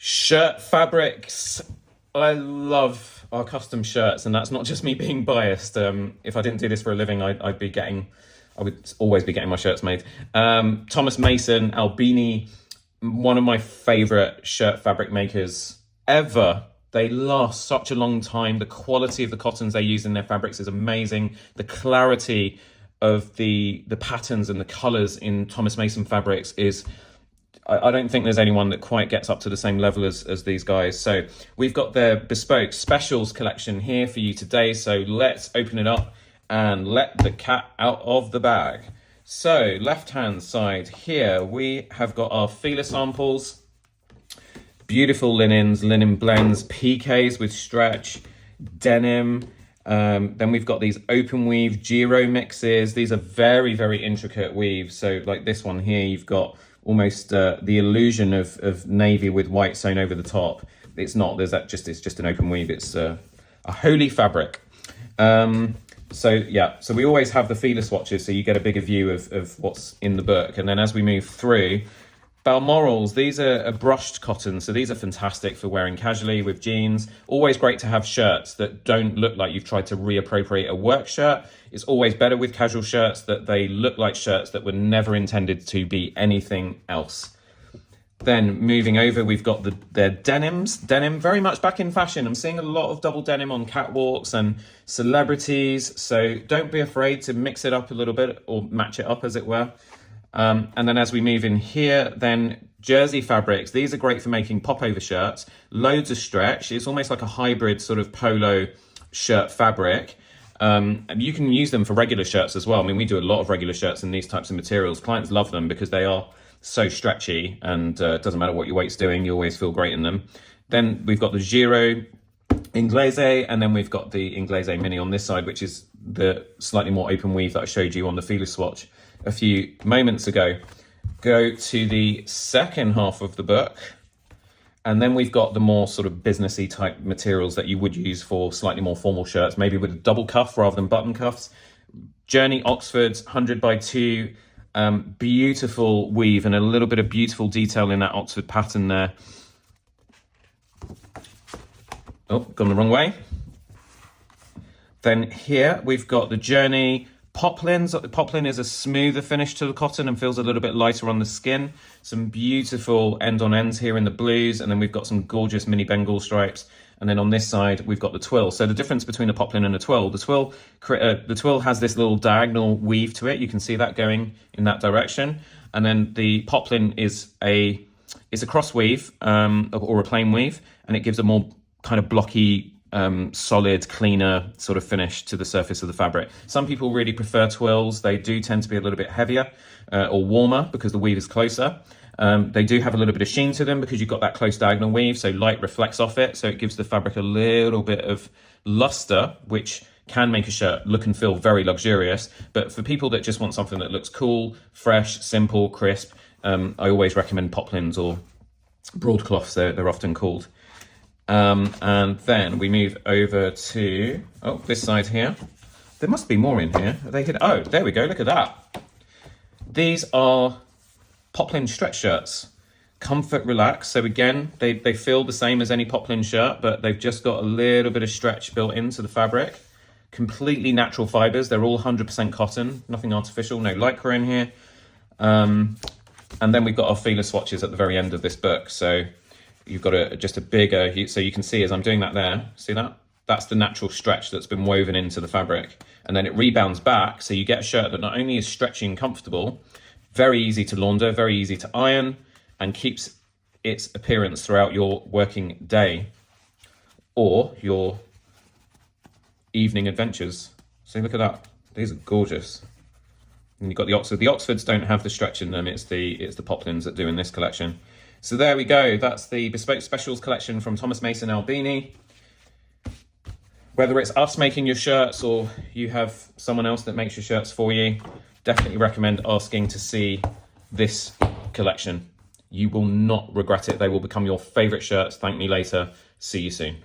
Shirt fabrics. I love our custom shirts, and that's not just me being biased. If I didn't do this for a living, I would always be getting my shirts made. Thomas Mason, Albini, one of my favorite shirt fabric makers ever. They last such a long time. The quality of the cottons they use in their fabrics is amazing. The clarity of the patterns and the colors in Thomas Mason fabrics is, I don't think there's anyone that quite gets up to the same level as these guys. So we've got their bespoke specials collection here for you today. So let's open it up and let the cat out of the bag. So left-hand side here, we have got our feeler samples, beautiful linens, linen blends, PKs with stretch, denim. Then we've got these open weave Giro mixes. These are very, very intricate weaves. So like this one here, you've got almost the illusion of navy with white sewn over the top. It's not, it's just an open weave. It's a holy fabric. So we always have the feeler swatches, so you get a bigger view of what's in the book. And then as we move through, Balmorals, these are brushed cotton, so these are fantastic for wearing casually with jeans. Always great to have shirts that don't look like you've tried to reappropriate a work shirt. It's always better with casual shirts that they look like shirts that were never intended to be anything else. Then moving over, we've got their denims. Denim, very much back in fashion. I'm seeing a lot of double denim on catwalks and celebrities, so don't be afraid to mix it up a little bit or match it up, as it were. And then as we move in here, then jersey fabrics. These are great for making popover shirts. Loads of stretch. It's almost like a hybrid sort of polo shirt fabric. And you can use them for regular shirts as well. I mean, we do a lot of regular shirts in these types of materials. Clients love them because they are so stretchy, and it doesn't matter what your weight's doing, you always feel great in them. Then we've got the Giro Inglese, and then we've got the Inglese Mini on this side, which is the slightly more open weave that I showed you on the feeler swatch a few moments ago. Go to the second half of the book, and then we've got the more sort of businessy type materials that you would use for slightly more formal shirts, maybe with a double cuff rather than button cuffs. Journey Oxford's 100 by 2, beautiful weave and a little bit of beautiful detail in that Oxford pattern there. Oh, gone the wrong way. Then here we've got the Journey Poplins. Poplin is a smoother finish to the cotton and feels a little bit lighter on the skin. Some beautiful end on ends here in the blues, and then we've got some gorgeous mini Bengal stripes. And then on this side, we've got the twill. So the difference between a poplin and a twill, the twill has this little diagonal weave to it. You can see that going in that direction. And then the poplin is a cross weave or a plain weave, and it gives a more kind of blocky, solid, cleaner sort of finish to the surface of the fabric. Some people really prefer twills. They do tend to be a little bit heavier or warmer because the weave is closer. They do have a little bit of sheen to them because you've got that close diagonal weave, so light reflects off it, so it gives the fabric a little bit of luster, which can make a shirt look and feel very luxurious. But for people that just want something that looks cool, fresh, simple, crisp, I always recommend poplins or broadcloths, they're often called. And then we move over to this side here. There must be more in here. Oh, there we go, look at that. These are poplin stretch shirts, comfort, relax. So again, they feel the same as any poplin shirt, but they've just got a little bit of stretch built into the fabric. Completely natural fibers. They're all 100% cotton, nothing artificial, no lycra in here. And then we've got our feeler swatches at the very end of this book. So you've got just a bigger, so you can see as I'm doing that there, see that? That's the natural stretch that's been woven into the fabric. And then it rebounds back, so you get a shirt that not only is stretchy and comfortable, very easy to launder, very easy to iron, and keeps its appearance throughout your working day or your evening adventures. So look at that. These are gorgeous. And you've got the Oxford. The Oxfords don't have the stretch in them. It's the poplins that do in this collection. So there we go. That's the Bespoke Specials collection from Thomas Mason Albini. Whether it's us making your shirts or you have someone else that makes your shirts for you, definitely recommend asking to see this collection. You will not regret it. They will become your favorite shirts. Thank me later. See you soon.